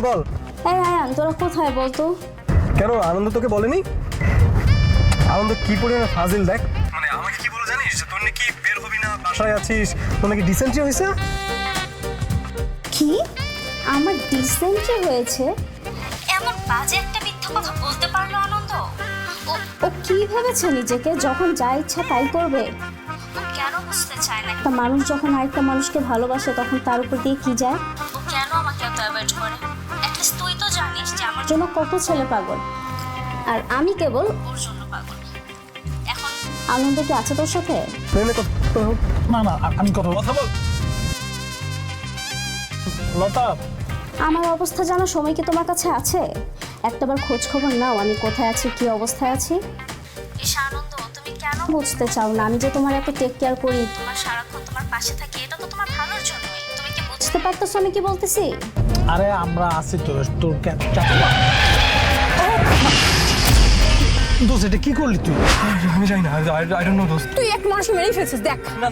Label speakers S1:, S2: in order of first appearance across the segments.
S1: বল।
S2: এই আয়ান, তোরা কোথায় বলতো?
S1: কেন আনন্দ তোকে বলেনি? আনন্দ কি পরিমাণে ফাজিল দেখ, মানে আমাকে কি বলে জানিস যে তোর নাকি বের হবি না, বাসায় আছিস, তোর নাকি ডিসেন্ট্রি হয়েছে।
S2: কি আমার ডিসেন্ট্রি হয়েছে? এমন বাজে একটা মিথ্যা কথা বলতে পারলো আনন্দ? ও কি ভেবেছে নিজেকে, যখন যা ইচ্ছা তাই করবে? ও কেন বুঝতে চায় না একটা মানুষ যখন আরেকটা মানুষকে ভালোবাসে তখন তার উপর দিয়ে কি যায়? ও কেন আমাকে এত অ্যাভয়েড করে? অ্যাটলিস্ট তুই তো জানিস যে আমার জন্য কত ছেলে পাগল, আর আমি কেবল ওর জন্য পাগল। এখন আনন্দ কি আছে তোর সাথে?
S3: না না, আমি কথা বল। লতা,
S2: আমার অবস্থা জানার সময় কি তোমার কাছে আছে? একটাবার খোঁজ খবর নাও আমি কোথায় আছি, কি অবস্থায় আছি। এসে আনন্দ, তুমি কেন বুঝতে চাও না আমি যে তোমার এত টেক কেয়ার করি, তোমার সারাক্ষণ তোমার পাশে থাকি, এটা তো তোমার ভালোর জন্যই। তুমি কি বুঝতে পারতেছো আমি কি বলতেছি?
S3: আরে আমরা আছি তো, তোর দোস্ত এটা কি করলি তুই?
S1: আমি জানি না, আই ডোন্ট নো দোস্ত।
S4: তুই এক মানুষ মেরেই ফেলছিস, দেখ।
S1: না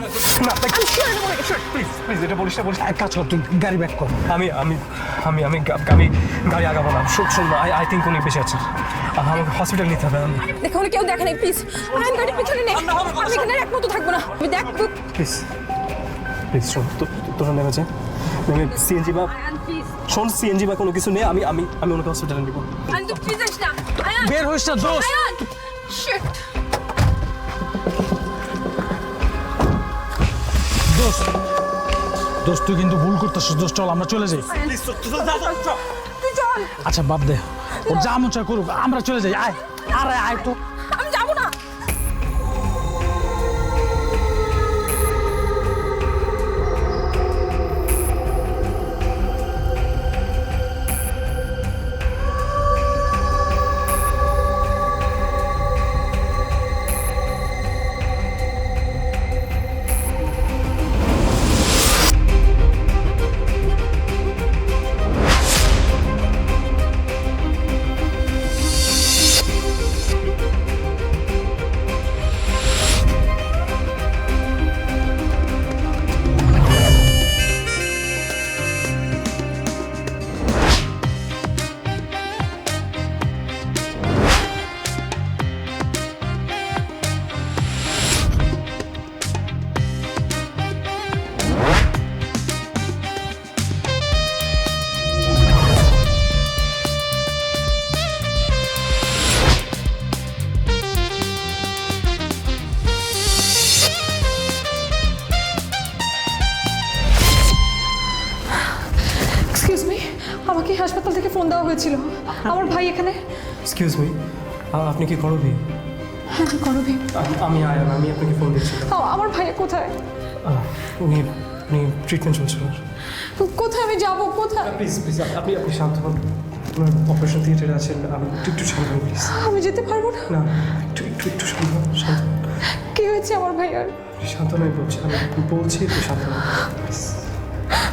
S1: প্লিজ এটা বলিস না, বলিস।
S3: এক কাজ কর, তুই গাড়ি ব্যাক কর।
S1: আমি আমি আমি আমি গাড়ি আগাবো না। শোন, আই থিঙ্ক উনি বেঁচে আছেন, আমাকে হসপিটাল নিতে হবে।
S4: দেখো কেউ দেখে নাই, প্লিজ আইন গাড়ির পিছনে নে। আমি এখানে এক মতো থাকবো না, আমি দেখ।
S1: প্লিজ প্লিজ শোন, তোরা নেমে যা, নেমে সিএনজি বা শোন সিএনজি বা কোনো কিছু নেই, আমি আমি আমি ওনাকে হসপিটালে নিব।
S4: আইন তুই প্লিজ আস না। আয়ান
S3: বের হইস না দোস্ত।
S4: আয়ান শিট।
S3: দোস্ত তুই কিন্তু ভুল করতেছিস দোস্ত, চল আমরা চলে যাই।
S4: তুই চল।
S3: আচ্ছা বাদ দে, ওর যা মন চায় করুক, আমরা চলে যাই। আয় আরে আয় তো।
S4: আমি যাবো না। এক্সকিউজ মি, আমাকে হাসপাতাল থেকে ফোন দেওয়া হয়েছিল। আমার ভাই এখানে।
S1: এক্সকিউজ মি, আপনি কি করবি?
S4: হ্যাঁ করবি।
S1: আমি আয়ান, আমি আপনাকে ফোন দিচ্ছিলাম।
S4: আমার ভাইয়া কোথায়?
S1: উনি উনি ট্রিটমেন্ট চলছিল।
S4: কোথায় আমি যাবো, কোথায়?
S1: প্লিজ প্লিজ আপনি আপনি শান্ত হন, আপনার অপারেশন থিয়েটারে আছেন, আমি একটু শান্ত হন প্লিজ।
S4: আমি যেতে পারবো না।
S1: না একটু শান্ত হন, শান্ত হন।
S4: কি হয়েছে আমার ভাইয়ার?
S1: শান্ত নয় বলছি, আমি বলছি একটু শান্ত হন প্লিজ।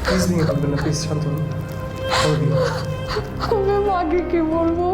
S1: প্লিজ ভেঙে বলবেন না, প্লিজ শান্ত হন। করবি
S4: আমি মাকে কি বলবো?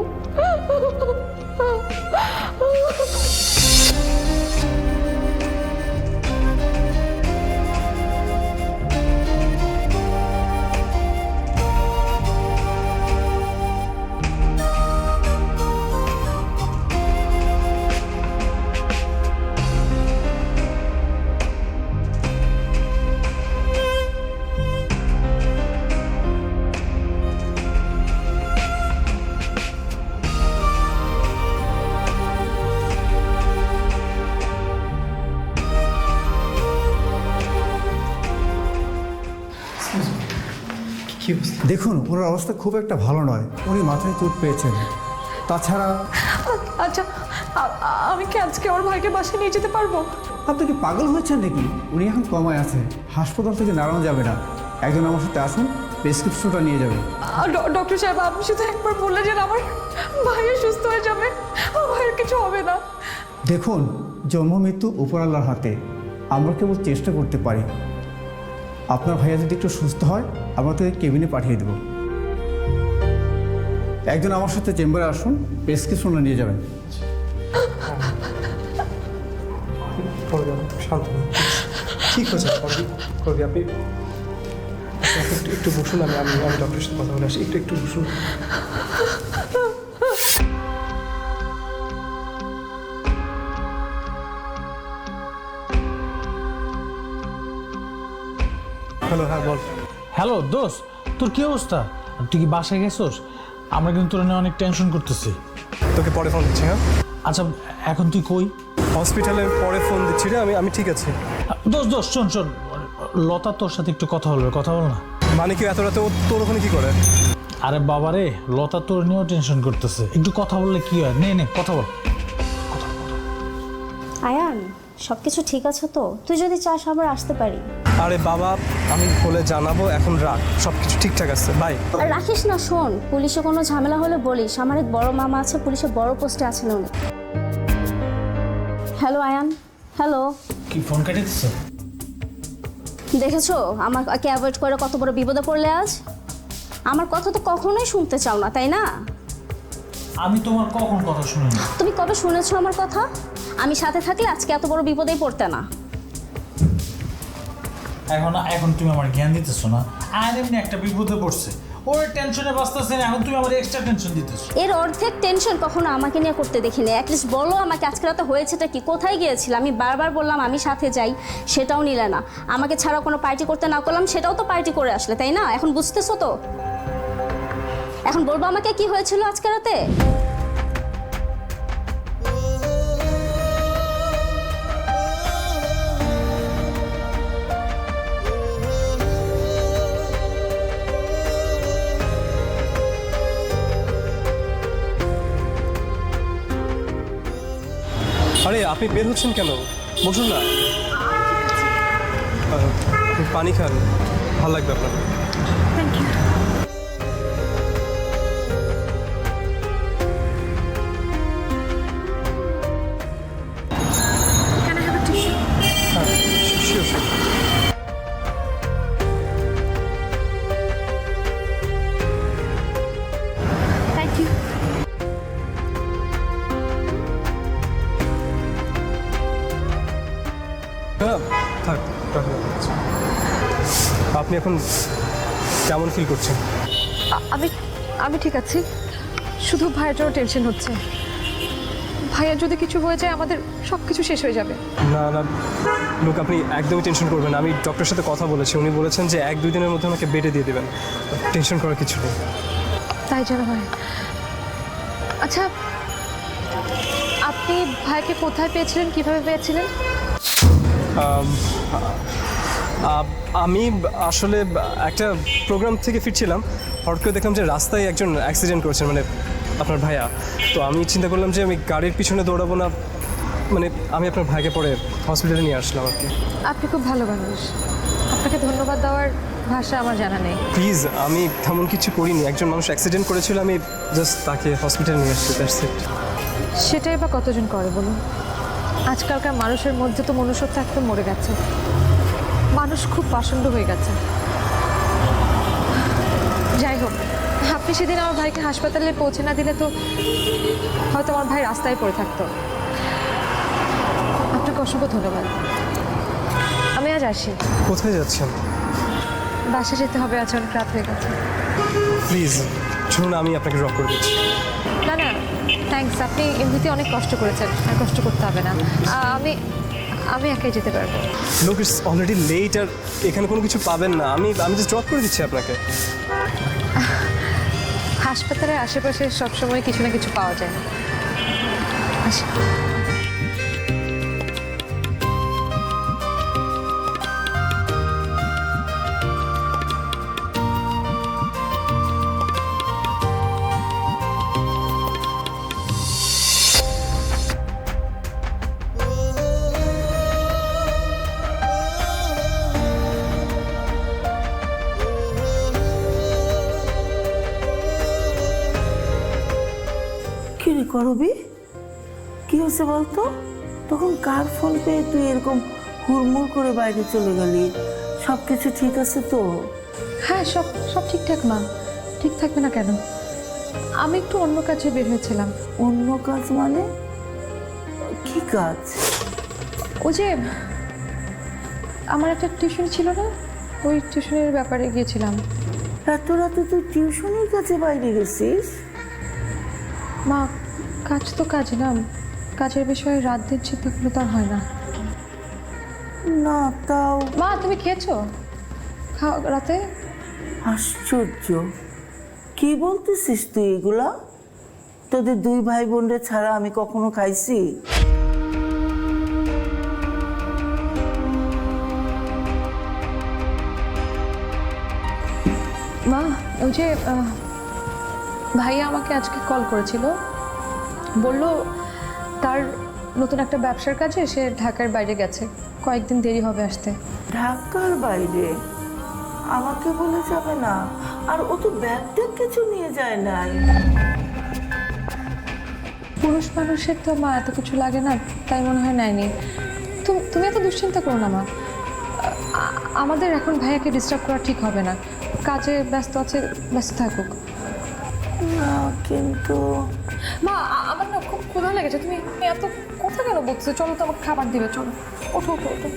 S1: কি অবস্থা?
S5: দেখুন ওনার অবস্থা খুব একটা ভালো নয়, উনি মাথায় চোট পেয়েছেন। তাছাড়া
S4: আচ্ছা আমি কি আজকে আমার ভাইকে বাসায় নিয়ে যেতে পারবো?
S5: আপনি কি পাগল হয়েছেন নাকি? উনি এখন কমায় আছে, হাসপাতাল থেকে নাড়ানো যাবে না। একজন আমার সাথে আসুন, প্রেসক্রিপশনটা নিয়ে যাবে।
S4: ডক্টর সাহেব, আপনি শুধু একবার বললে যে আমার ভাইয়া সুস্থ হয়ে যাবে, আমার ভাইয়ের কিছু হবে না।
S5: দেখুন জন্ম মৃত্যু উপর আল্লাহর হাতে, আমরা কেবল চেষ্টা করতে পারি। আপনার ভাইয়া যদি একটু সুস্থ হয় আমরা তাকে কেবিনে পাঠিয়ে দেব। একজন আমার সাথে চেম্বারে আসুন, প্রেসক্রিপশনটা নিয়ে যাবেন।
S1: শান্ত হন, ঠিক আছে করবি আপনি একটু বসুন, আমি আমি আমি ডক্টরের সাথে কথা বলে আসি। একটু বসুন। হ্যালো, হ্যাঁ বল।
S3: হ্যালো দোস্ত, তোর কি অবস্থা? তুই কি বাসায় গেছোস? আমরা কিন্তু তোর নিয়ে অনেক টেনশন করতেছি।
S1: তোকে পরে ফোন দিচ্ছি। হ্যাঁ,
S3: আচ্ছা এখন তুই কই?
S1: হসপিটালে পরে ফোন দিচ্ছি রে। আমি ঠিক আছি।
S3: দোস্ত শোন, লতা তোর সাথে একটু কথা বলবে, কথা বল না।
S1: মানে কি এত রাতে ও তোর ওখানে কি করে?
S3: আরে বাবারে, লতা তোর নিয়েও টেনশন করতেছে, একটু কথা বললে কি হয়? নে কথা বল।
S2: আয়ান, সব কিছু ঠিক আছে তো? তুই যদি চাস আবার আসতে পারি।
S1: আরে বাবা, আমি বলে জানাবো, এখন রাখ, সব কিছু ঠিকঠাক আছে, বাই।
S2: আর রাখিস না, শোন, পুলিশে কোনো ঝামেলা হলে বলিস। আমার এক বড় মামা আছে, পুলিশে বড় পোস্টে আছেন উনি। হ্যালো আয়ান। হ্যালো,
S3: কি ফোন কেটে দিচ্ছে?
S2: দেখেছো আমাকে অ্যাভয়েড করে কত বড় বিপদে পড়লে আজ? আমার কথা তো কখনোই শুনতে চাও না, তাই না?
S3: আমি তোমার কখন কথা শুনিনি।
S2: তুমি কবে শুনেছো আমার কথা? আমি সাথে থাকলে আজকে এত বড় বিপদেই পড়তে না।
S3: এখন তুমি আমার জ্ঞান দিতেছো না। আর এমনি একটা বিপদে পড়ছে, ওর টেনশনে বাঁচতেছে না, এখন তুমি আমার এক্সট্রা টেনশন দিতেছো।
S2: এর অর্ধেক টেনশন কখনো আমাকে নিয়ে করতে দেখিনি। অ্যাটলিস্ট বলো আমাকে আজকে রাতে হয়েছেটা কি, কোথায় গিয়েছিল? আমি বারবার বললাম আমি সাথে যাই, সেটাও নিলে না। আমাকে ছাড়া কোনো পার্টি করতে না করলাম, সেটাও তো পার্টি করে আসলে, তাই না? এখন বুঝতেছো তো? এখন বলবো আমাকে কি হয়েছিল আজকে রাতে?
S1: আরে আপনি বের হচ্ছেন কেন? বসুন না। পানি খান, ভালো লাগবে আপনার।
S4: Thank you. Can I have a tissue?
S1: হ্যাঁ, শিওর শিওর।
S4: Thank you.
S1: হ্যাঁ থাক, রাখুন। আপনি এখন কেমন ফিল করছেন?
S4: আমি আমি ঠিক আছি, শুধু ভাইয়ের জন্য টেনশন হচ্ছে। ভাইয়ের যদি কিছু হয়ে যায় আমাদের সব কিছু শেষ হয়ে যাবে।
S1: না না লোক, আপনি একদমই টেনশন করবেন না। আমি ডক্টরের সাথে কথা বলেছি, উনি বলেছেন যে 1-2 দিনের মধ্যে আমাকে বেডে দিয়ে দেবেন। টেনশন করার কিছু নেই।
S4: তাই যেন হয়। আচ্ছা, আপনি ভাইকে কোথায় পেয়েছিলেন, কিভাবে পেয়েছিলেন?
S1: আমি আসলে একটা প্রোগ্রাম থেকে ফিরছিলাম, হঠাৎ করে দেখলাম যে রাস্তায় একজন অ্যাক্সিডেন্ট করেছেন, মানে আপনার ভাইয়া। তো আমি চিন্তা করলাম যে আমি গাড়ির পিছনে দৌড়াবো না, মানে আমি আপনার ভাইকে পরে হসপিটালে নিয়ে আসলাম আর কি।
S4: আপনি খুব ভালো মানুষ, আপনাকে ধন্যবাদ দেওয়ার ভাষা আমার জানা নেই।
S1: প্লিজ, আমি তেমন কিছু করিনি। একজন মানুষ অ্যাক্সিডেন্ট করেছিল, আমি জাস্ট তাকে হসপিটালে নিয়ে আসছি, দ্যাটস ইট।
S4: সেটাই বা কতজন করে বলুন? আজকালকার মানুষের মধ্যে তো মনুষ্যত্ব একদম মরে গেছে, মানুষ খুব পাষণ্ড হয়ে গেছে। যাই হোক, আপনি সেদিন আমার ভাইকে হাসপাতালে পৌঁছে না দিলে তো হয়তো আমার ভাই রাস্তায় পড়ে থাকতো। আপনাকে অসংখ্য ধন্যবাদ। আমি আজ আসি।
S1: কোথায় যাচ্ছেন?
S4: বাসা যেতে হবে, আজ অনেক রাত হয়ে গেছে।
S1: প্লিজ শুনুন, আমি আপনাকে ড্রপ করে দিচ্ছি।
S4: না না থ্যাঙ্কস, আপনি এমনিতে অনেক কষ্ট করেছেন, আর কষ্ট করতে হবে না। আমি আমি একাই যেতে পারবো।
S1: লোক, ইটস অলরেডি লেট, আর এখানে কোনো কিছু পাবেন না। আমি জাস্ট ড্রপ করে দিচ্ছি আপনাকে।
S4: হাসপাতালের আশেপাশে সবসময় কিছু না কিছু পাওয়া যায়। আসি।
S6: কি রে করবি, কি হয়েছে বলতো? তখন কার ফোন পেয়ে তুই এরকম হুড়মুড় করে বাইরে চলে গেলি? সব কিছু ঠিক আছে তো?
S4: হ্যাঁ, সব সব ঠিকঠাক মা, ঠিক থাকবে না কেন? আমি একটু অন্য কাজে বের হয়েছিলাম।
S6: অন্য কাজ মানে? কি কাজ?
S4: ওই যে আমার একটা টিউশন ছিল না, ওই টিউশনের ব্যাপারে গিয়েছিলাম।
S6: এত রাতে তুই টিউশনের কাছে বাইরে গেছিস?
S4: মা, কাজ তো কাজ না, কাজের বিষয়ে রাত দিন চিন্তা করলে তো আর হয় না।
S6: না তাও
S4: মা, তুমি খেয়েছো? খাও রাতে।
S6: আশ্চর্য, কি বলতেছিস তুই এগুলা? তোদের দুই ভাই বোনরে ছাড়া আমি কখনো খাইছি?
S4: মা, ওই যে ভাইয়া আমাকে আজকে কল করেছিল, বলল তার নতুন একটা ব্যবসার কাজে সে ঢাকার বাইরে গেছে, কয়েকদিন দেরি হবে আসতে।
S6: ঢাকার বাইরে? আমাকে বলে যাবে না? আর ও তো ব্যাগ ট্যাগ কিছু নিয়ে যায় নাই।
S4: পুরুষ মানুষের তো মা এত কিছু লাগে না, তাই মনে হয় নেয়নি। তুমি এত দুশ্চিন্তা করো না মা। আমাদের এখন ভাইয়াকে ডিস্টার্ব করা ঠিক হবে না, কাজে ব্যস্ত আছে, ব্যস্ত থাকুক।
S6: না কিন্তু
S4: মা, আমার না খুব ক্ষুধা লেগেছে, তুমি এত কথা কেন বলছো? চলো তো, আমাকে খাবার দিবে, চলো ওঠো ওঠো ওঠো।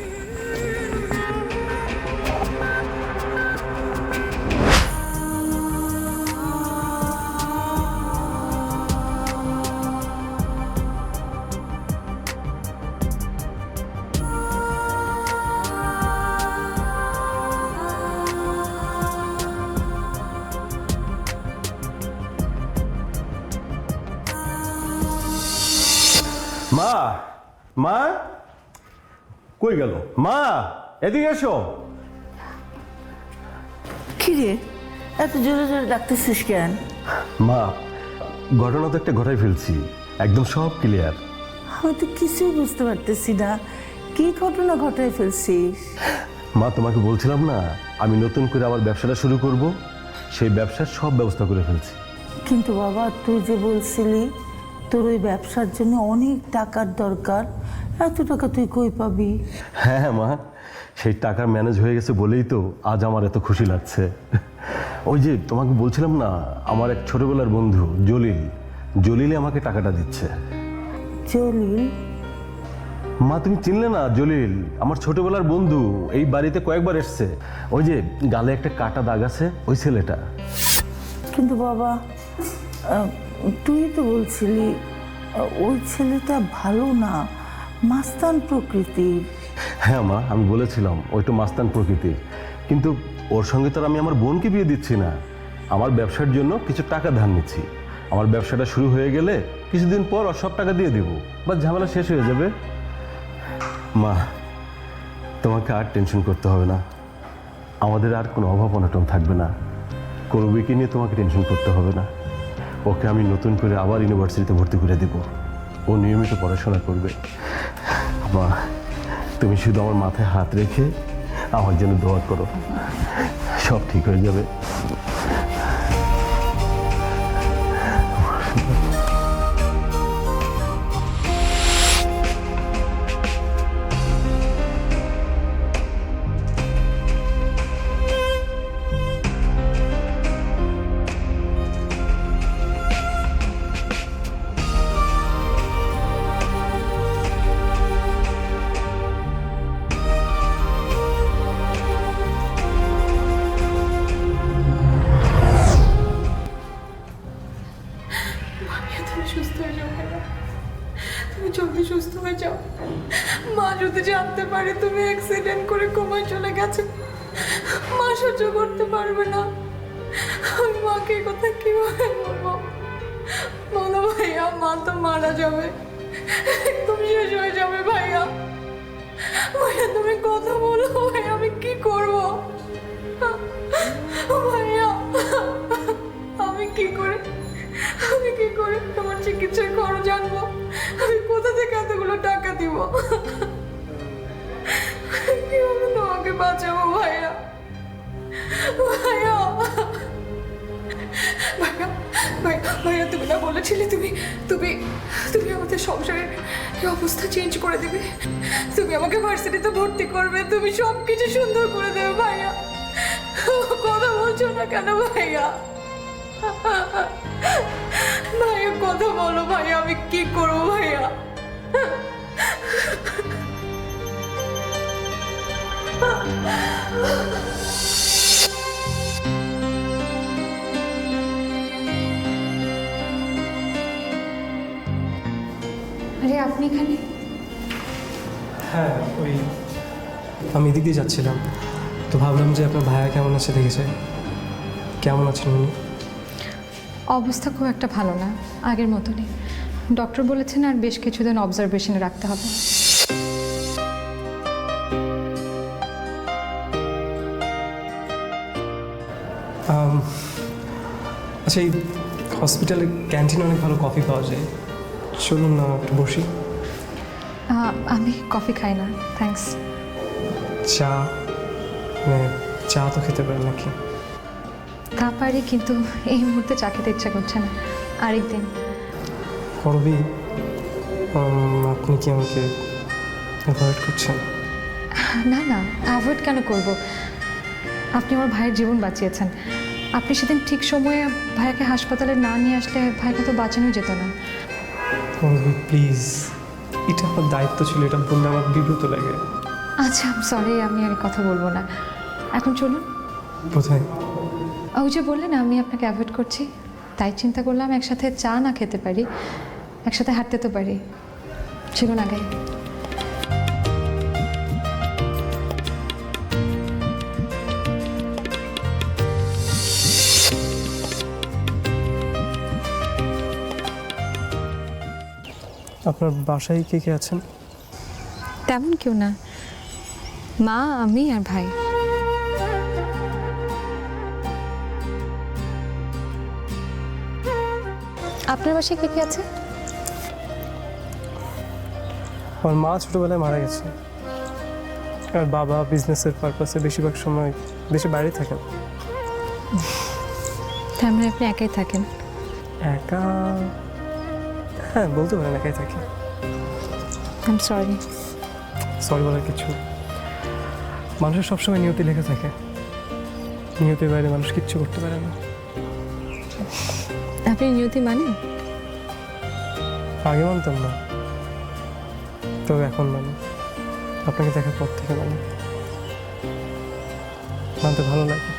S7: মা, মা কই গেল? মা, এদিকে এসো।
S6: কি রে, এত জোরে জোরে ডাকতেছিস কেন?
S7: মা, ঘটনা তো একটা ঘটাই ফেলছি, একদম সব ক্লিয়ার।
S6: আমি তো কিছুই বুঝতে পারতেছি না, কি ঘটনা ঘটায় ফেলছিস?
S7: মা, তোমাকে বলছিলাম না আমি নতুন করে আবার ব্যবসাটা শুরু করব, সেই ব্যবসার সব ব্যবস্থা করে ফেলছি।
S6: কিন্তু বাবা, তুই যে বলছিলি তোর ওই ব্যবসার জন্য অনেক টাকার দরকার, এত টাকা তুই কই পাবি?
S7: হ্যাঁ মা, সেই টাকার ম্যানেজ হয়ে গেছে বলেই তো আজ আমার এত খুশি লাগছে। ওই যে তোমাকে বলছিলাম না, আমার এক ছোটবেলার বন্ধু জলিলে আমাকে টাকাটা দিচ্ছে।
S6: জলিল?
S7: মা, তুমি চিনলে না জলিল? আমার ছোটবেলার বন্ধু, এই বাড়িতে কয়েকবার এসছে। ওই যে গালে একটা কাটা দাগ আছে, ওই ছেলেটা।
S6: কিন্তু বাবা, তুই তো বলছিলি ওই ছেলেটা ভালো না, মাস্তান প্রকৃতির।
S7: হ্যাঁ মা, আমি বলেছিলাম ওই তো মাস্তান প্রকৃতির, কিন্তু ওর সঙ্গে তো আর আমি আমার বোনকে বিয়ে দিচ্ছি না। আমার ব্যবসার জন্য কিছু টাকা ধার নিচ্ছি, আমার ব্যবসাটা শুরু হয়ে গেলে কিছুদিন পর ওর সব টাকা দিয়ে দেবো, বা ঝামেলা শেষ হয়ে যাবে। মা, তোমাকে আর টেনশন করতে হবে না, আমাদের আর কোনো অভাব অনটন থাকবে না। করবিকে নিয়ে তোমাকে টেনশন করতে হবে না, ওকে আমি নতুন করে আবার ইউনিভার্সিটিতে ভর্তি করে দেব, ও নিয়মিত পড়াশোনা করবে। মা, তুমি শুধু আমার মাথায় হাত রেখে আমার জন্য দোয়া করো, সব ঠিক হয়ে যাবে।
S8: তুমি সুস্থ হয়ে যাও ভাইয়া, তুমি জলদি সুস্থ হয়ে যাও। মা যদি জানতে পারে তুমি অ্যাক্সিডেন্ট করে কোমায় চলে গেছো, মা সহ্য করতে পারবে না। আমি মাকে এই কথা কিভাবে বলবো? বলো ভাইয়া, মা তো মারা যাবে, তুমি শেষ হয়ে যাবে ভাইয়া। ভাইয়া তুমি কথা বলো ভাইয়া, আমি কি করবো ভাইয়া? আমি কি করে তোমার চিকিৎসার খরচ আনবো? আমি কোথা থেকে এতগুলো টাকা দিব? কিভাবে তোমাকে বাঁচাবো ভাইয়া? ভাইয়া ভাইয়া ভাইয়া ভাইয়া, তুমি না বলেছিলে তুমি তুমি তুমি আমাদের সংসারের এই অবস্থা চেঞ্জ করে দেবে, তুমি আমাকে ভার্সিটিতে ভর্তি করবে, তুমি সব কিছু সুন্দর করে দেবে ভাইয়া। কথা বলছো না কেন ভাইয়া? ভাইয়া কথা বলো ভাইয়া, আমি কি করবো ভাইয়া?
S4: এখানে?
S1: হ্যাঁ, ওই আমি এদিক দিয়ে যাচ্ছিলাম, তো ভাবলাম যে আপনার ভাইয়া কেমন আছে দেখে যাই। কেমন আছেন উনি?
S4: অবস্থা খুব একটা ভালো না, আগের মতনই। ডক্টর বলেছেন আর বেশ কিছুদিন অবজারভেশনে রাখতে হবে।
S1: আচ্ছা, এই হসপিটালের ক্যান্টিনে অনেক ভালো কফি পাওয়া যায়, চলুন না একটু বসি।
S4: আমি কফি খাই না, থ্যাঙ্কস।
S1: চা, মানে চা তো খেতে পারেন নাকি?
S4: তা পারি, কিন্তু এই মুহূর্তে চা খেতে ইচ্ছা করছে না, আরেকদিন।
S1: করবি, আপনি কি আমাকে অ্যাভয়েড করছেন?
S4: না না, অ্যাভয়েড কেন করব? আপনি আমার ভাইয়ের জীবন বাঁচিয়েছেন। আপনি সেদিন ঠিক সময়ে ভাইয়াকে হাসপাতালে না নিয়ে আসলে ভাইকে তো বাঁচানো যেত না।
S1: করবি প্লিজ, এটা আমার দায়িত্ব ছিল, এটা বললে আমার বিব্রত লাগে।
S4: আচ্ছা, সরি, আমি আর কথা বলবো না। এখন চলুন।
S1: কোথায়?
S4: ওই যে বললেন আমি আপনাকে অ্যাভয়েড করছি, তাই চিন্তা করলাম একসাথে চা না খেতে পারি, একসাথে হাঁটতে তো পারি। চলুন আগে।
S1: আপনার বাসায় কে কে আছেন?
S4: তেমন কেউ না, মা, আমি আর ভাই। আপনার বাসায় কে কে আছে?
S1: আমার মা ছোটোবেলায় মারা গেছে, আর বাবা বিজনেসের পারপাসে বেশিরভাগ সময় দেশের বাইরে থাকেন।
S4: তার মানে আপনি একাই থাকেন?
S1: একা, হ্যাঁ বলতে পারেন একাই থাকি।
S4: I am sorry.
S1: সরি বলার কিছু, মানুষের সবসময় নিয়তি লেখা থাকে, নিয়তির বাইরে মানুষ কিচ্ছু করতে পারে না।
S4: আপনি নিয়তি মানেন?
S1: আগে মানতাম না, তবে এখন মানি। আপনাকে দেখার পর থেকে মানি, মানতে ভালো লাগে।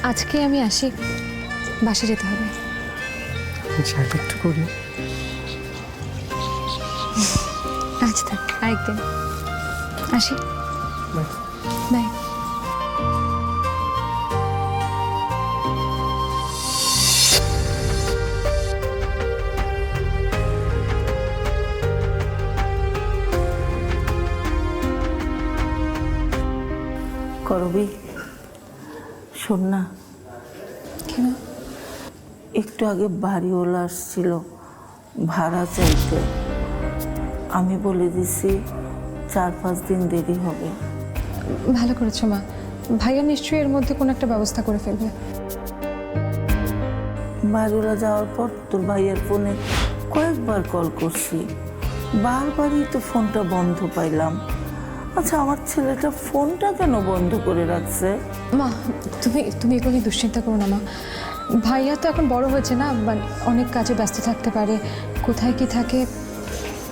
S4: আজকে আমি আসি, বাসা যেতে হবে।
S1: চাইলে একটু করি।
S4: আজ থাক, আরেকদিন আসি।
S1: বাই।
S4: বাই।
S6: করবি, শোন না,
S4: কেন?
S6: একটু আগে বাড়িওয়ালা আসছিল ভাড়া চাইতে। আমি বলে দিছি 4-5 দিন দেরি হবে।
S4: ভালো করেছো মা, ভাইয়া নিশ্চয়ই এর মধ্যে কোনো একটা ব্যবস্থা করে ফেলবে।
S6: বাড়িওয়ালা যাওয়ার পর তোর ভাইয়ের ফোনে কয়েকবার কল করছি, বারবারই তো ফোনটা বন্ধ পাইলাম। আচ্ছা, আমার ছেলেটা ফোনটা কেন বন্ধ করে রাখছে?
S4: মা, তুমি এগুলো নিয়ে দুশ্চিন্তা করো না মা। ভাইয়া তো এখন বড় হয়েছে না, অনেক কাজে ব্যস্ত থাকতে পারে, কোথায় কি থাকে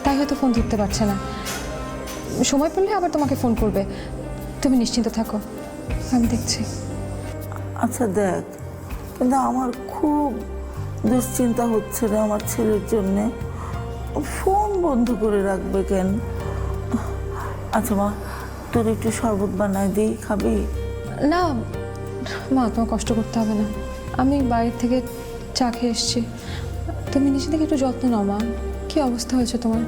S4: তাই হয়তো ফোন ধরতে পারছে না। সময় পেলে আবার তোমাকে ফোন করবে, তুমি নিশ্চিন্ত থাকো, আমি দেখছি।
S6: আচ্ছা দেখ, কিন্তু আমার খুব দুশ্চিন্তা হচ্ছে রে আমার ছেলের জন্যে। ফোন বন্ধ করে রাখবে কেন? আচ্ছা মা, তোর একটু শরবত বানাই দিই, খাবি?
S4: না মা, তোমার কষ্ট করতে হবে না, আমি বাইরে থেকে চা খেয়ে এসেছি। তুমি নিজে থেকে একটু যত্ন নাও মা। কী অবস্থা হয়েছে তোমার?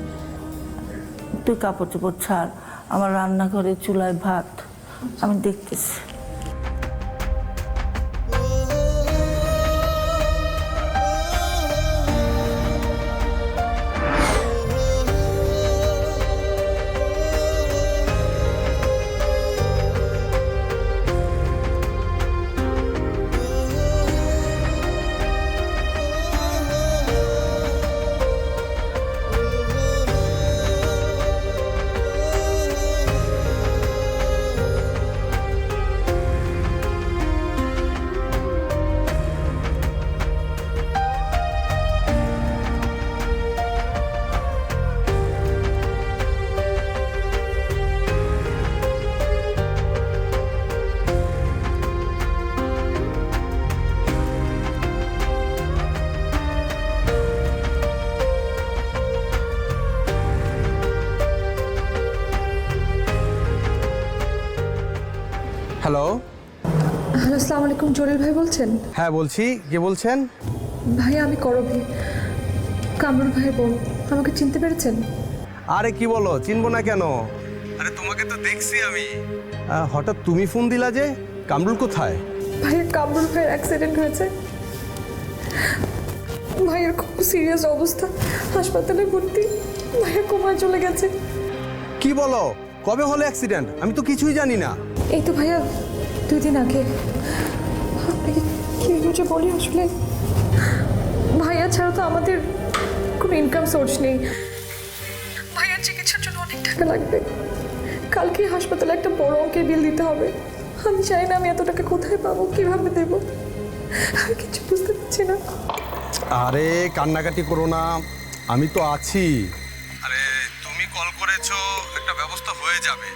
S6: তুই কাপড় চোপড় ছাড়, আমার রান্নাঘরে চুলায় ভাত, আমি দেখতেছি।
S9: হ্যালো,
S4: হ্যালো, আসসালামু আলাইকুম। জলিল ভাই বলছেন?
S9: হ্যাঁ বলছি, কে বলছেন?
S4: ভাই আমি করবি, কামরুল ভাইয়ের বোন। আমাকে চিনতে পেরেছেন?
S9: আরে কি বলো, চিনবো না কেন? আরে তোমাকে তো দেখছি আমি। হঠাৎ তুমি ফোন দিলা যে? কামরুল কোথায়?
S4: ভাইয়ের কামরুল ভাইয়ের অ্যাক্সিডেন্ট হয়েছে। ভাইয়ের খুব সিরিয়াস অবস্থা, হাসপাতালে ভর্তি। ভাইয়া কোমায় চলে গেছে।
S9: কি বলো, কবে হলো অ্যাক্সিডেন্ট? আমি তো কিছুই জানি না।
S4: এই তো ভাইয়া 2 দিন আগে। আপনাকে কি বুঝে বলি, আসলে ভাইয়া ছাড়া তো আমাদের কোনো ইনকাম সোর্স নেই। ভাইয়ার চিকিৎসার জন্য অনেক টাকা লাগবে। কালকে হাসপাতালে একটা বড় অঙ্কের বিল দিতে হবে। আমি জানি না আমি এত টাকা কোথায় পাবো, কিভাবে দেবো, আমি কিছু বুঝতে পারছি না।
S9: আরে কান্নাকাটি করো না, আমি তো আছি। আরে তুমি কল করেছো, একটা ব্যবস্থা হয়ে যাবে।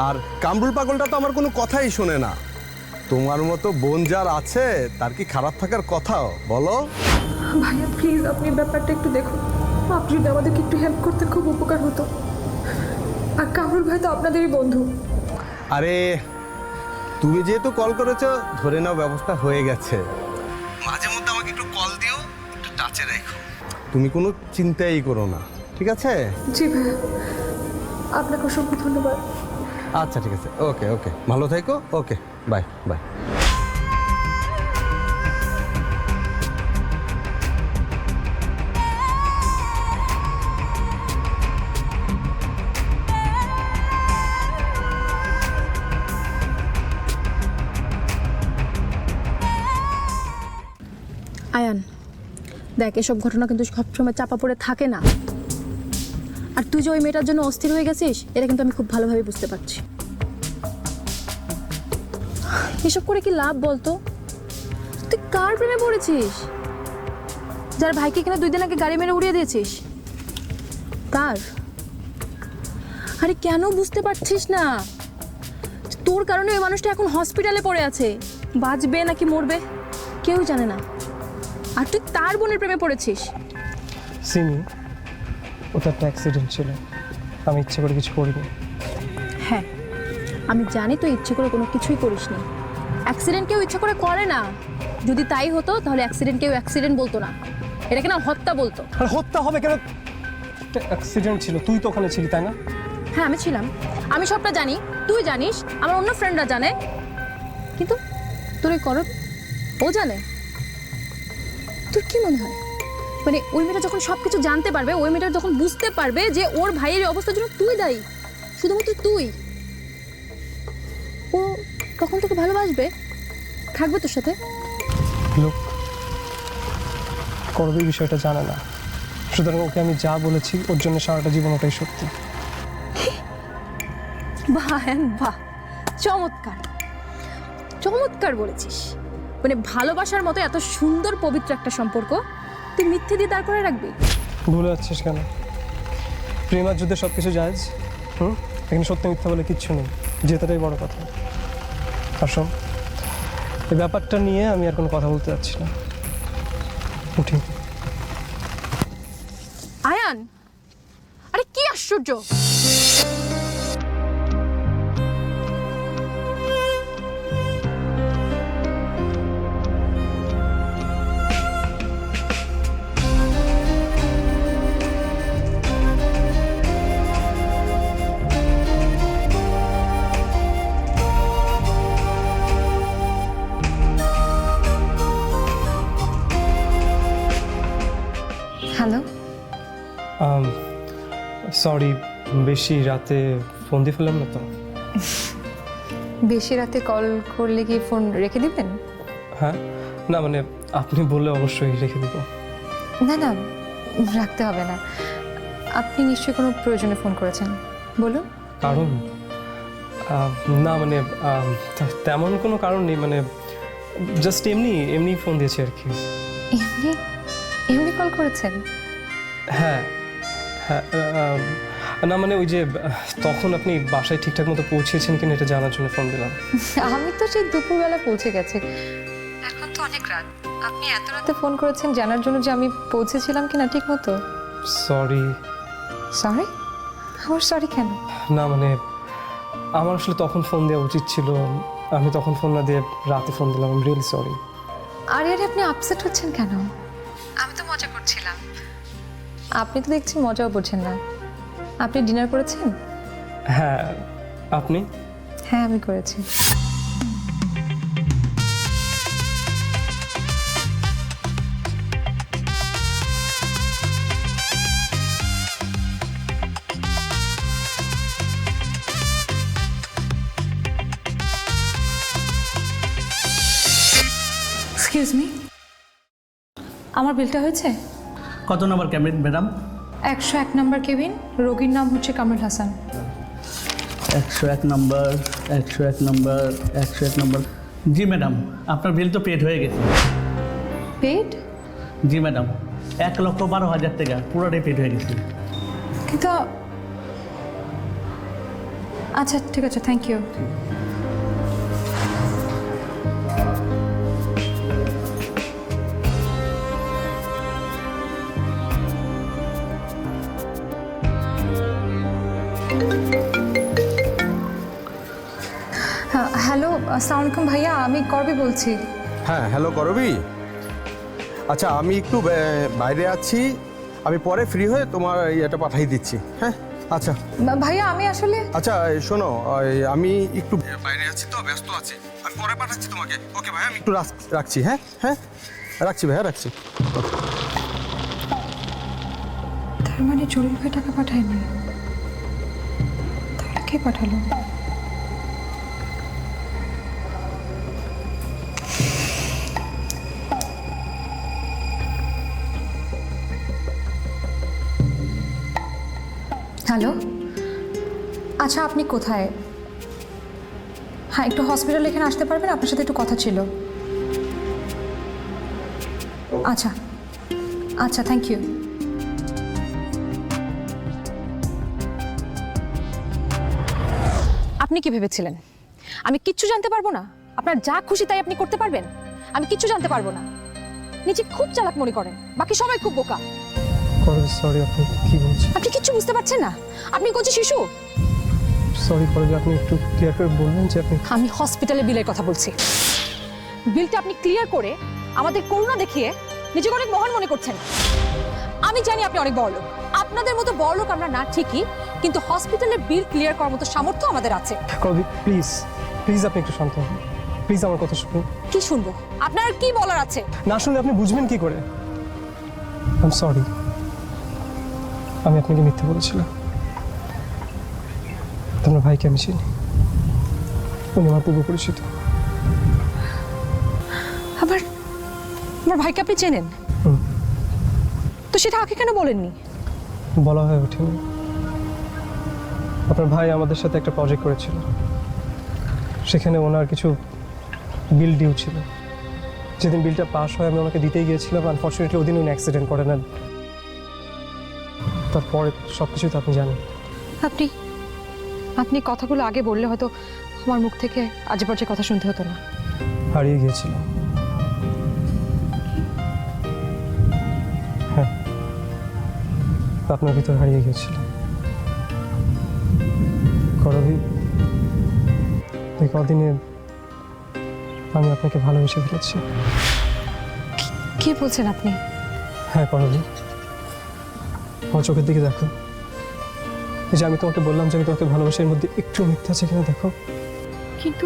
S9: আর কামরুল পাগলটা তো আমার কোনো কথাই শোনে না। তোমার মতো বোন যার আছে তার কি খারাপ থাকার কথা বলো?
S4: ভাইয়া প্লিজ আপনি ব্যাপারটা একটু দেখুন। আপনি যদি আমাদেরকে একটু হেল্প করতেন খুব উপকার হতো। আর কামরুল ভাই তো আপনাদেরই বন্ধু।
S9: আরে তুমি যেহেতু কল করেছো, ধরে নাও ব্যবস্থা হয়ে গেছে। মাঝে মধ্যে আমাকে একটু কল দিও, একটু টাচে রাখো। তুমি কোনো চিন্তাই করো না, ঠিক আছে?
S4: জি ভাইয়া, আপনাকে অসংখ্য ধন্যবাদ।
S9: আচ্ছা ঠিক আছে, ওকে ওকে, ভালো থেকো। ওকে, বাই বাই।
S10: আয়ান দেখ, এসব ঘটনা কিন্তু সবসময় চাপা পড়ে থাকে না। আর তুই যে ওই মেয়েটার জন্য অস্থির হয়ে গেছিস, এটা কিন্তু আমি খুব ভালোভাবে বুঝতে পারছি। এসব করে কি লাভ বলতো? তুই কার প্রেমে পড়েছিস? যার ভাইকে কিনা 2 দিন আগে গাড়ি মেরে উড়িয়ে দিয়েছিস, তার? আরে কেন বুঝতে পারছিস না? তোর কারণে ওই মানুষটা এখন হসপিটালে পড়ে আছে। বাঁচবে নাকি মরবে কেউ জানে না, আর তুই তার বোনের প্রেমে পড়েছিস।
S1: সিমি, ওটা একটা অ্যাক্সিডেন্ট ছিল, আমি ইচ্ছে করে কিছু করিনি।
S10: হ্যাঁ আমি জানি তুই ইচ্ছে করে কোনো কিছুই করিসনি। অ্যাক্সিডেন্ট কেউ ইচ্ছে করে করে না। যদি তাই হতো তাহলে অ্যাক্সিডেন্ট কেউ অ্যাক্সিডেন্ট বলতো না, এটাকে না হত্যা বলতো।
S1: আর হত্যা হবে কেন? একটা অ্যাক্সিডেন্ট ছিল, তুই তো ওখানে ছিলি তাই না?
S10: হ্যাঁ আমি ছিলাম, আমি সবটা জানি, তুই জানিস, আমার অন্য ফ্রেন্ডরা জানে, কিন্তু তোর ওই করব ও জানে? তোর কি মনে হয় মানে ওই মেয়েটা যখন সব কিছু জানতে পারবে, ওই মেয়েটা যখন বুঝতে পারবে যে ওর ভাইয়ের অবস্থার জন্য তুই দায়ী, শুধুমাত্র তুই, ও তখন তোকে ভালোবাসবে, থাকবে তোর সাথে?
S1: লোক করবে বিষয়টা জানে না, সুতরাং ওকে আমি যা বলেছি ওর জন্য সারাটা জীবন ওটাই সত্যি।
S10: বাহ বাহ, চমৎকার চমৎকার বলেছিস। মানে ভালোবাসার মতো এত সুন্দর পবিত্র একটা সম্পর্ক তুই মিথ্যে দিয়ে দাঁড় করে রাখবি?
S1: ভুলে যাচ্ছিস কেন? প্রেমার যুদ্ধে সব কিছু জায়েজ। এখানে সত্যি মিথ্যা বলে কিচ্ছু নেই, জেতাটাই বড় কথা। আর শোন, এই ব্যাপারটা নিয়ে আমি আর কোনো কথা বলতে চাচ্ছি না, উঠি।
S10: আয়ান, আরে কি আশ্চর্য!
S4: হ্যালো,
S1: সরি, বেশি রাতে ফোন দিয়ে ফেললাম না তো?
S4: বেশি রাতে কল করলে কি ফোন রেখে দিবেন?
S1: হ্যাঁ, না মানে আপনি বললে অবশ্যই রেখে দেবো।
S4: না না, রাখতে হবে না। আপনি নিশ্চয়ই কোনো প্রয়োজনে ফোন করেছেন, বলুন।
S1: কারণ না মানে তেমন কোনো কারণ নেই, মানে জাস্ট এমনি ফোন দিয়েছি আর কি।
S4: এমনি এমনি কল করেছেন?
S1: হ্যাঁ হ্যাঁ, না মানে ওই যে তখন আপনি বাসায় ঠিকঠাক মতো পৌঁছেছেন কিনা এটা জানার জন্য ফোন দিলাম।
S4: আমি তো সেই দুপুরবেলা পৌঁছে গেছি, এখন তো অনেক রাত। আপনি এত রাতে ফোন করেছেন জানার জন্য যে আমি পৌঁছেছিলাম কিনা ঠিক মতো।
S1: সরি।
S4: সরি? আমার সরি কেন?
S1: না মানে আমার আসলে তখন ফোন দেওয়া উচিত ছিল, আমি তখন ফোন না দিয়ে রাতে ফোন দিলাম, আই এম রিয়েলি সরি।
S4: আরে আরে আপনি আপসেট হচ্ছেন কেন? আমি তো মজা করছিলাম। আপনি তো দেখছি মজাও করছেন না। আপনি ডিনার করেছেন?
S1: হ্যাঁ, আপনি?
S4: হ্যাঁ আমি করেছি। এক্সকিউজ মি, আমার বিলটা হয়েছে?
S11: কত নম্বর ক্যাবিন ম্যাডাম?
S4: 101 নম্বর কেবিন, রোগীর নাম হচ্ছে কামরুল হাসান।
S11: 101 নম্বর, 101 নম্বর, 101 নম্বর। জি ম্যাডাম, আপনার বিল তো পেড হয়ে গেছে।
S4: পেড?
S11: জি ম্যাডাম, 1,12,000 টাকা পুরোটাই পেড হয়ে গেছে।
S4: কিন্তু আচ্ছা ঠিক আছে, থ্যাংক ইউ। হ্যালো, আসসালামু আলাইকুম ভাইয়া, আমি করবি বলছি।
S9: হ্যাঁ, হ্যালো করবি? আচ্ছা, আমি একটু বাইরে আছি, আমি পরে ফ্রি হয়ে তোমার এটা পাঠিয়ে দিচ্ছি। হ্যাঁ আচ্ছা
S4: ভাইয়া আমি আসলে
S9: আচ্ছা, শোনো, আমি একটু বাইরে আছি তো, ব্যস্ত আছি, আমি পরে পাঠাচ্ছি তোমাকে। ওকে ভাই, আমি একটু রাখছি। হ্যাঁ হ্যাঁ, রাখছি ভাইয়া, রাখছি।
S4: তার মানে জলিল ভাই টাকা পাঠায়নি, তাহলে কে পাঠালো? হ্যালো, আচ্ছা আপনি কোথায়? হ্যাঁ, একটু হসপিটাল এখানে আসতে পারবেন? আপনার সাথে একটু কথা ছিল। আচ্ছা আচ্ছা, থ্যাংক ইউ।
S10: আপনি কি ভেবেছিলেন আমি কিচ্ছু জানতে পারবো না? আপনার যা খুশি তাই আপনি করতে পারবেন? আমি কিচ্ছু জানতে পারবো না। নিজে খুব চালাক মনে করেন, বাকি সবাই খুব বোকা।
S1: করবি সরি, আপনি কি বলছেন?
S10: আপনি কিচ্ছু বুঝতে পারছেন না, আপনি কোচি শিশু।
S1: সরি করবি, আপনি একটু ক্লিয়ার করে বলবেন যে আপনি?
S10: আমি হসপিটালে বিলের কথা বলছি। বিলটা আপনি ক্লিয়ার করে আমাদের করুণা দেখিয়ে নিজেকে অনেক মহান মনে করছেন। আমি জানি আপনি অনেক বড়লোক, আপনাদের মতো বড়লোক আমরা না ঠিকই, কিন্তু হসপিটালের বিল ক্লিয়ার করার মতো সামর্থ্য আমাদের আছে।
S1: করবি প্লিজ, প্লিজ আপনি একটু শান্ত হন, প্লিজ আমার কথা শুনুন।
S10: কি শুনবো? আপনার আর কি বলার আছে?
S1: না শুনলে আপনি বুঝবেন কি করে? আই এম সরি, আমি আপনাকে মিথ্যে বলেছিলাম। আপনার ভাইকে আমি চিনি, উনি আমার পূর্ব পরিচিত।
S10: আবার আমার ভাইকে আপনি চেনেন? তো সেটা আগে কেন বলেননি?
S1: বলা হয়ে ওঠেনি। আপনার ভাই আমাদের সাথে একটা প্রজেক্ট করেছিল, সেখানে ওনার কিছু বিল ডিউ ছিল। যেদিন বিলটা পাস হয় আমি ওনাকে দিতেই গিয়েছিলাম, আনফর্চুনেটলি ওদিন উনি অ্যাক্সিডেন্ট করে নেন। তারপরে সব কিছুই তো আপনি জানেন।
S10: আপনি আপনি কথাগুলো আগে বললে হয়তো আমার মুখ থেকে আজে বাজে কথা শুনতে হতো না।
S1: হারিয়ে গিয়েছিলাম। হ্যাঁ, আপনার ভিতর হারিয়ে গিয়েছিলাম। করবি, এই কদিনে আমি আপনাকে ভালোবেসে ফেলেছি।
S10: কি বলছেন আপনি?
S1: হ্যাঁ করবি, আমার চোখের দিকে দেখো। এই যে আমি তোমাকে বললাম যে আমি তোমাকে ভালোবাসি, এর মধ্যে একটু মিথ্যা আছে কিনা দেখো।
S10: কিন্তু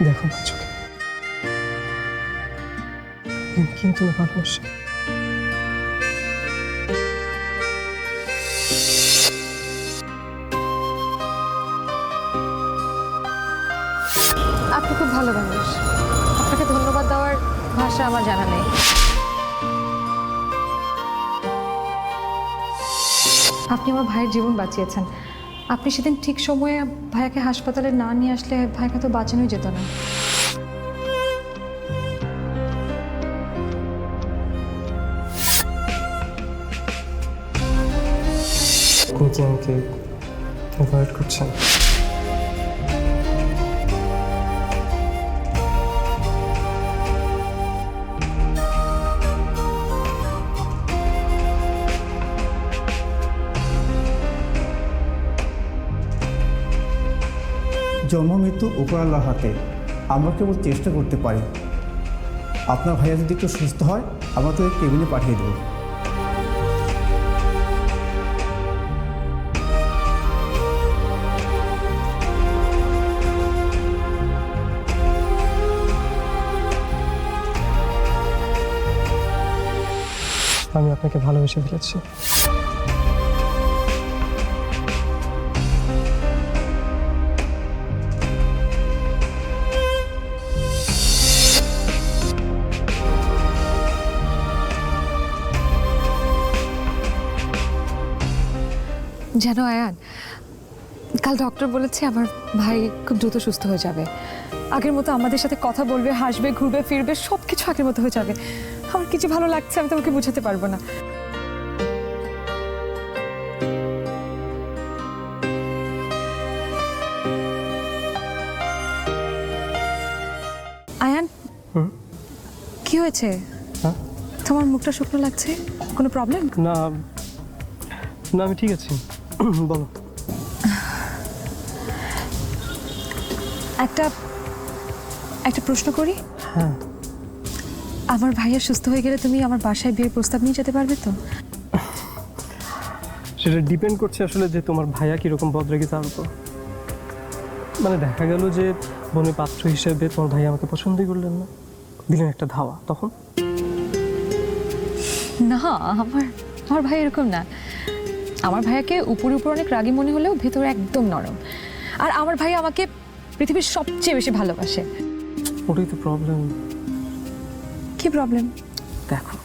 S1: দেখো না চোখে, কিন্তু ভালোবাসি।
S4: আপনি খুব ভালো মানুষ, আপনাকে ধন্যবাদ দেওয়ার ভাষা আমার জানা নেই। আপনি আমার ভাইয়ের জীবন বাঁচিয়েছেন। আপনি সেদিন ঠিক সময়ে ভাইয়াকে হাসপাতালে না নিয়ে আসলে ভাইকে তো বাঁচানোই যেত না।
S1: আপনি কি আমাকে অ্যাভয়েড করছেন?
S5: জন্ম মৃত্যু উপর আল্লাহর হাতে, আমরা কেবল চেষ্টা করতে পারি। আপনার ভাইয়া যদি একটু সুস্থ হয় আমরা তোকে কেবিনে পাঠিয়ে দেবো।
S1: আমি আপনাকে ভালোবেসে ফেলেছি।
S4: জানো আয়ান, কাল ডক্টর বলেছে আমার ভাই খুব দ্রুত সুস্থ হয়ে যাবে। আগের মতো আমাদের সাথে কথা বলবে, হাসবে, ঘুরবে ফিরবে, সব কিছু আগের মতো হয়ে যাবে। আমার কিছু ভালো লাগছে, আমি তোমাকে বোঝাতে পারবো না। আয়ান, কি হয়েছে?
S1: হ্যাঁ?
S4: তোমার মুখটা শুকনো লাগছে, কোনো প্রবলেম?
S1: না না, আমি ঠিক আছি। বলো।
S4: একটা প্রশ্ন করি?
S1: হ্যাঁ।
S4: আমার ভাইয়া সুস্থ হয়ে গেলে তুমি আমার বাসায় বিয়ের প্রস্তাব নিয়ে যেতে পারবে তো?
S1: সেটা ডিপেন্ড করছে আসলে যে তোমার ভাইয়া কীরকম বদরেগে তার উপর। মানে দেখা গেল যে বোনের পাত্র হিসেবে তোমার ভাইয়া আমাকে পছন্দই করলেন না, দিলেন একটা ধাওয়া, তখন?
S4: না, আমার ভাই এরকম না। আমার ভাইয়াকে উপরে উপর অনেক রাগী মনে হলেও ভেতরে একদম নরম। আর আমার ভাই আমাকে পৃথিবীর সবচেয়ে বেশি ভালোবাসে।
S1: ওটাই তো প্রবলেম।
S4: কি প্রবলেম?
S1: দেখো,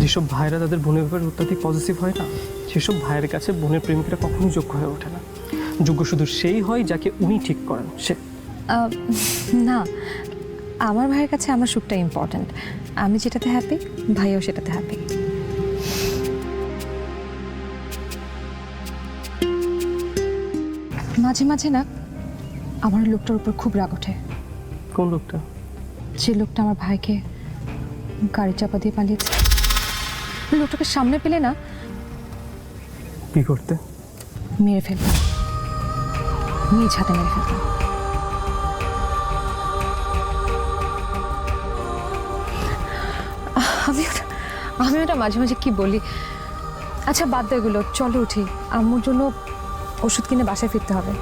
S1: যেসব ভাইরা তাদের বোনের ব্যাপারে অত্যাধিক পজিটিভ হয় না, সেসব ভাইয়ের কাছে বোনের প্রেমিকরা কখনোই যোগ্য হয়ে ওঠে না। যোগ্য শুধু সেই হয় যাকে উনি ঠিক করেন, সে।
S4: না, আমার ভাইয়ের কাছে আমার সুখটা ইম্পর্ট্যান্ট। আমি যেটাতে হ্যাপি, ভাইও সেটাতে হ্যাপি। মাঝে মাঝে না আমার লোকটার উপর খুব রাগ ওঠে।
S1: কোন লোকটা?
S4: যে লোকটা আমার ভাইকে গাড়ি চাপা দিয়ে পালিয়েছে। লোকটাকে সামনে পেলে না
S1: কি করতে?
S4: মেরে ফেলতাম, নিজ হাতে মেরে ফেলতাম। আমি ওটা মাঝে মাঝে কি বলি। আচ্ছা বাদ দাও এগুলো, চলো উঠি। আম্মুর জন্য ওষুধ কিনে বাসায় ফিরতে হবে।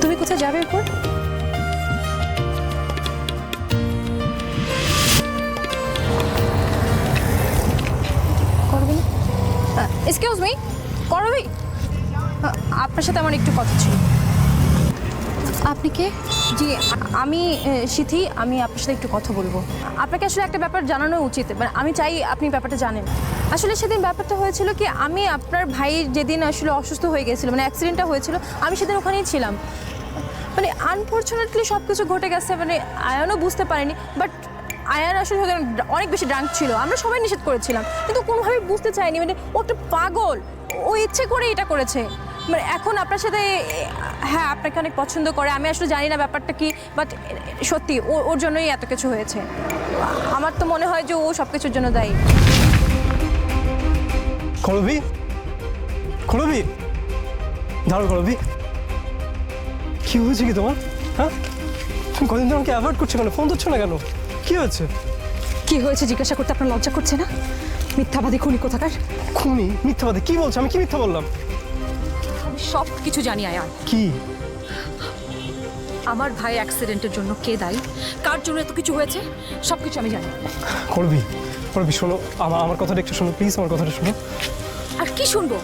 S4: তুমি কোথায় যাবে এরপর? করবি? এক্সকিউজ মি, করবি? আপনার সাথে আমার একটু কথা ছিল। আপনি কে?
S10: জি, আমি সিথি। আমি আপনার সাথে একটু কথা বলবো। আপনাকে আসলে একটা ব্যাপার জানানো উচিত, মানে আমি চাই আপনি ব্যাপারটা জানেন। আসলে সেদিন ব্যাপারটা হয়েছিল কি, আমি আপনার ভাই যেদিন আসলে অসুস্থ হয়ে গেছিল, মানে অ্যাক্সিডেন্টটা হয়েছিল, আমি সেদিন ওখানেই ছিলাম। মানে আনফর্চুনেটলি সব কিছু ঘটে গেছে, মানে আয়ানও বুঝতে পারেনি। বাট আয়ান আসলে অনেক বেশি ড্রাঙ্ক ছিল, আমরা সবাই নিষেধ করেছিলাম, কিন্তু কোনোভাবেই বুঝতে চাইনি। মানে ও একটা পাগল, ও ইচ্ছে করে এটা করেছে। মানে এখন আপনার সাথে, হ্যাঁ আপনাকে অনেক পছন্দ করে, আমি আসলে জানি না ব্যাপারটা কি, বাট সত্যি ওর জন্যই এত কিছু হয়েছে। আমার তো মনে হয় যে ও সব কিছুর জন্য দায়ী।
S1: করবি? করবি? দাঁড়ো করবি। কি হয়েছে কি তোমার? হ্যাঁ, তুমি কদিন ধরে আমাকে অ্যাভয়েড করছো কেন? ফোন ধরছো না কেন? কি হয়েছে?
S4: কি হয়েছে জিজ্ঞাসা করতে আপনার লজ্জা করছে না? মিথ্যাবাদী খুনি কোথাকার।
S1: খুনি? মিথ্যাবাদী? কি বলছো? আমি কি মিথ্যা বললাম?
S4: আমি সব কিছু জানি আয়ান।
S1: কি?
S4: আমার ভাই অ্যাক্সিডেন্টের জন্য কে দায়ী, কার জন্য এত কিছু হয়েছে, সব কিছু আমি জানি।
S1: করবি? করবি শোনো, আমার কথাটা একটু শোনো প্লিজ, আমার কথাটা শোনো।
S4: আর কি শুনবো?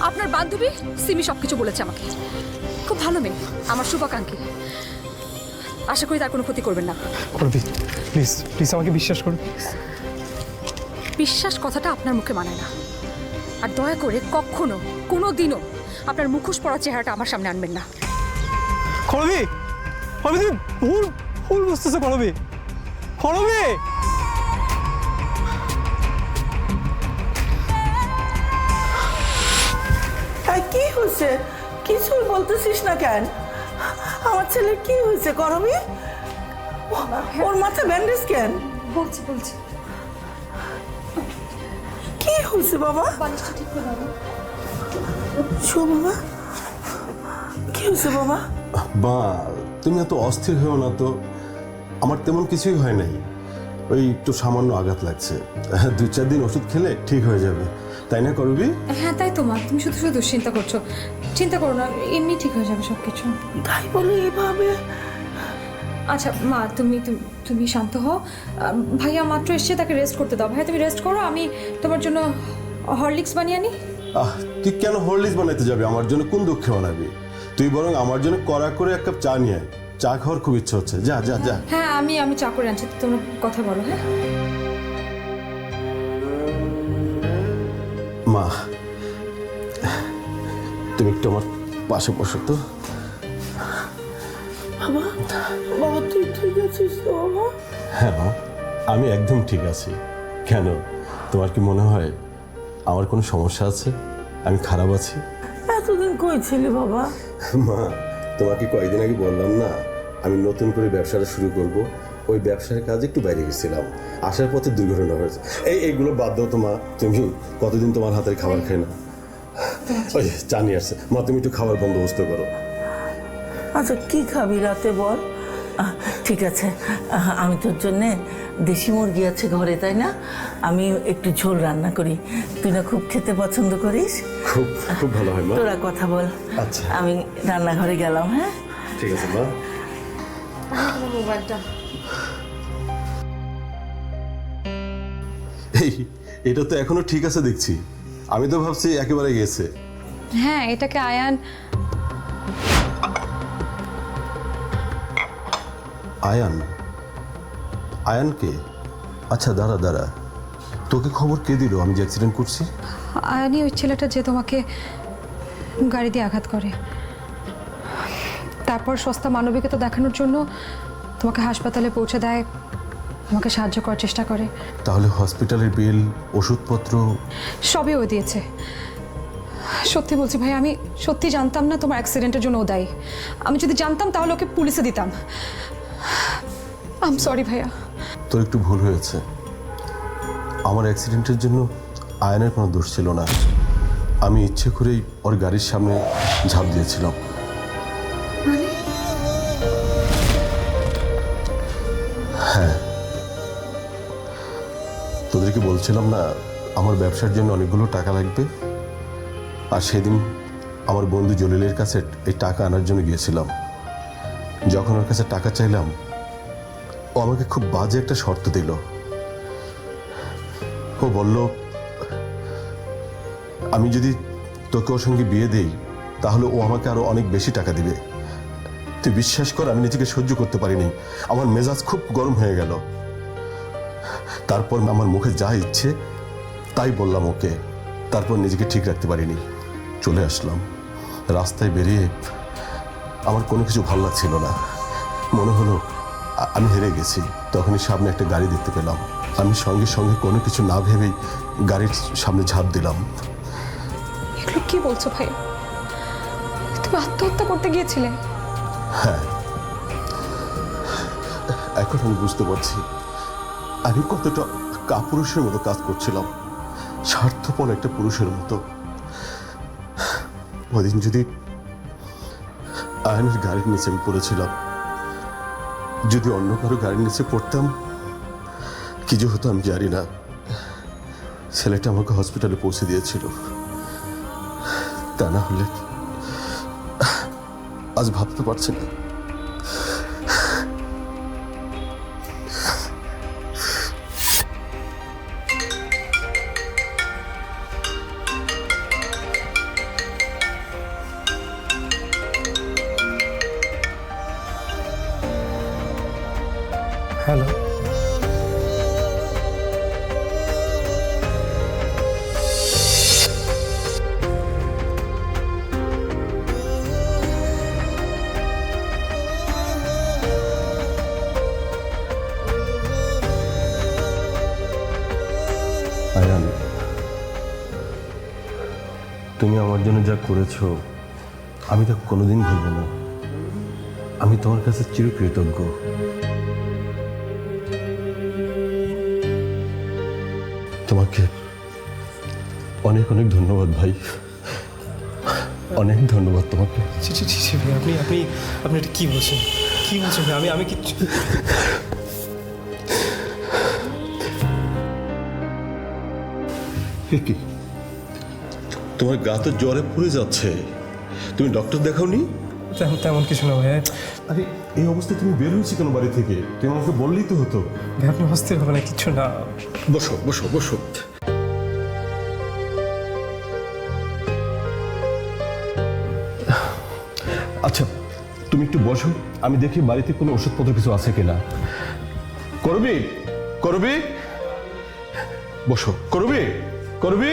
S4: আপনার বান্ধবী সিমি সব কিছু বলেছে আমাকে। খুব ভালো মেয়ে, আমার শুভাকাঙ্ক্ষী। আশা করি তার কোনো ক্ষতি করবেন না।
S1: করবি প্লিজ, প্লিজ আমাকে বিশ্বাস করো।
S4: বিশ্বাস কথাটা আপনার মুখে মানায় না। আর দয়া করে কখনো কোনো দিনও আপনার মুখোশ পড়া চেহারাটা আমার সামনে আনবেন না।
S1: করবি? করবি তুমি ভুল ভুল বুঝতেছো। করবি? করবি?
S6: কি হয়েছে? কিছুই বলতেছিস না কেন? আমার ছেলে কি হয়েছে করবি? ওর মাথা ব্যান্ডেজ কেন?
S4: বলছি
S6: কি হয়েছে বাবা?
S4: বালিশটা ঠিক করে দাও।
S6: শো বাবা, হয়েছে বাবা?
S7: মা, তুমি এত অস্থির হয়েও না তো। আমার তেমন কিছুই হয় নাই, ওই একটু সামান্য আঘাত লাগছে। 2-4 দিন ওষুধ খেলে ঠিক হয়ে যাবে, তাই না করবি?
S4: হ্যাঁ তাই তো মা, তুমি শুধু শুধু দুশ্চিন্তা করছো। চিন্তা করো না, এমনি ঠিক হয়ে যাবে সব কিছু।
S6: তাই বলে এভাবে?
S4: আচ্ছা মা, তুমি তুমি শান্ত হও। ভাইয়া মাত্র এসছে, তাকে রেস্ট করতে দাও। ভাইয়া তুমি রেস্ট করো, আমি তোমার জন্য হরলিক্স বানিয়ে আনি।
S7: তুই কেন হরলিক্স বানাইতে যাবি আমার জন্য? কোন দুঃখে বানাবি? তুই বরং আমার জন্য কড়া করে 1 কাপ চা নিয়ে আয়। চা খাওয়ার খুব ইচ্ছে হচ্ছে। যা যা যা।
S4: হ্যাঁ আমি চা করে আনছি, তোমরা কথা বলো। হ্যাঁ
S7: মা, তুমি একটু আমার পাশে বসো তো।
S6: বাবা, বাবা তুই ঠিক আছিস তো বাবা?
S7: হ্যাঁ মা, আমি একদম ঠিক আছি। কেন, তোমার কি মনে হয় আমার কোনো সমস্যা আছে? আমি খারাপ আছি?
S6: এতদিন কই ছিলি বাবা?
S7: মা, তোমাকে কয়েকদিন আগে বললাম না আমি নতুন করে ব্যবসাটা শুরু করব। ওই ব্যবসার কাজে একটু বাইরে গেছিলাম, আসার পথে দুর্ঘটনা হয়েছে। এইগুলো বাদ দাও তো মা, তুমি কতদিন তোমার হাতের খাবার খাই না। ওই চা নিয়ে আসছে মা, তুমি একটু খাবার বন্দোবস্ত করো।
S6: আচ্ছা কি খাবি রাতে বল? ঠিক আছে, আমি তোর জন্যে দেশি মুরগি আছে ঘরে, তাই না? আমি একটু ঝোল রান্না করি, তুই না খুব খেতে পছন্দ করিস।
S7: খুব খুব ভালো হয় মা।
S6: তোরা কথা বল।
S7: আচ্ছা
S6: আমি রান্নাঘরে গেলাম। হ্যাঁ
S7: ঠিক আছে মা।
S4: মোবাইলটা
S7: এটা তো এখনো ঠিক আছে দেখছি, আমি তো ভাবছি একেবারে গেছে।
S4: হ্যাঁ, এটাকে আয়ান
S7: আয়ান? আয়ান কে? আচ্ছা দাঁড়া দাঁড়া, তোকে খবর কে দিল আমি যে অ্যাক্সিডেন্ট করছি?
S4: আয়ানই ওই ছেলেটা যে তোমাকে গাড়ি দিয়ে আঘাত করে, তারপর সস্তা মানবিকতা দেখানোর জন্য তোমাকে হাসপাতালে পৌঁছে দেয়, তোমাকে সাহায্য করার চেষ্টা করে।
S7: তাহলে হসপিটালের বিল, ওষুধপত্র
S4: সবই ও দিয়েছে। সত্যি বলছি ভাই, আমি সত্যি জানতাম না তোমার অ্যাক্সিডেন্টের জন্য ও দায়ী। আমি যদি জানতাম তাহলে ওকে পুলিশে দিতাম। আম সরি ভাইয়া।
S7: তোর একটু ভুল হয়েছে। আমার অ্যাক্সিডেন্টের জন্য আয়নের কোনো দোষ ছিল না। আমি ইচ্ছে করেই ওর গাড়ির সামনে ঝাঁপ দিয়েছিলাম। হ্যাঁ, তোদেরকে বলছিলাম না আমার ব্যবসার জন্য অনেকগুলো টাকা লাগবে, আর সেদিন আমার বন্ধু জলিলের কাছে এই টাকা আনার জন্য গিয়েছিলাম। যখন ওর কাছে টাকা চাইলাম, ও আমাকে খুব বাজে একটা শর্ত দিল। ও বলল আমি যদি তোকে ওর সঙ্গে বিয়ে দেই তাহলে ও আমাকে আরো অনেক বেশি টাকা দিবে। তুই বিশ্বাস কর, আমি নিজেকে সহ্য করতে পারিনি, আমার মেজাজ খুব গরম হয়ে গেল। তারপর আমার মুখে যা ইচ্ছে তাই বললাম ওকে। তারপর নিজেকে ঠিক রাখতে পারিনি, চলে আসলাম। রাস্তায় বেরিয়ে আমার কোনো কিছু ভালো লাগছিল না, মনে হলো আমি হেরে গেছি। তখনই সামনে একটা গাড়ি দেখতে পেলাম, আমি সঙ্গে সঙ্গে কোনো কিছু না ভেবেই গাড়ির সামনে ঝাঁপ দিলাম।
S4: এগুলো কি বলছো ভাই? তুমি আত্মহত্যা করতে গিয়েছিলে?
S7: হ্যাঁ, এখন আমি বুঝতে পারছি আমি কতটা কাপুরুষের মতো কাজ করছিলাম, স্বার্থপর একটা পুরুষের মতো। ওদিন যদি আয়নের গাড়ির নিচে আমি পড়েছিলাম, যদি অন্য কারো গাড়ির নিচে পড়তাম, কি যে হতো আমি জানি না। ছেলেটা আমাকে হসপিটালে পৌঁছে দিয়েছিল, তা না হলে আজ ভাবতে পারছি না।
S1: হ্যালো,
S7: আয়ান, তুমি আমার জন্য যা করেছো আমি তা কোনোদিন ভুলব না। আমি তোমার কাছে চিরকৃতজ্ঞ। তোমাকে অনেক অনেক ধন্যবাদ ভাই। অনেক ধন্যবাদ তোমাকে।
S1: ছি ছি ছি ছি ভাই, আপনি আপনি আপনি এটা কী বলছেন, কী বলছেন ভাই? আমি কিচ্ছু
S7: কি তোমার গা তো জ্বরে পুড়ে যাচ্ছে, তুমি ডক্টর দেখাওনি?
S1: তেমন কিছু না ভাই।
S7: আরে এই অবস্থায় তুমি বের হয়েছি কেন বাড়ি থেকে? তুমি আমাকে বললেই তো হতো।
S1: ভাই আপনি অস্থির হবে না, কিচ্ছু না।
S7: বসো বসো বসো। আচ্ছা তুমি একটু বসো, আমি দেখি বাড়িতে কোনো ওষুধপত্র কিছু আছে কিনা। করবি করবি, বসো। করবি করবি।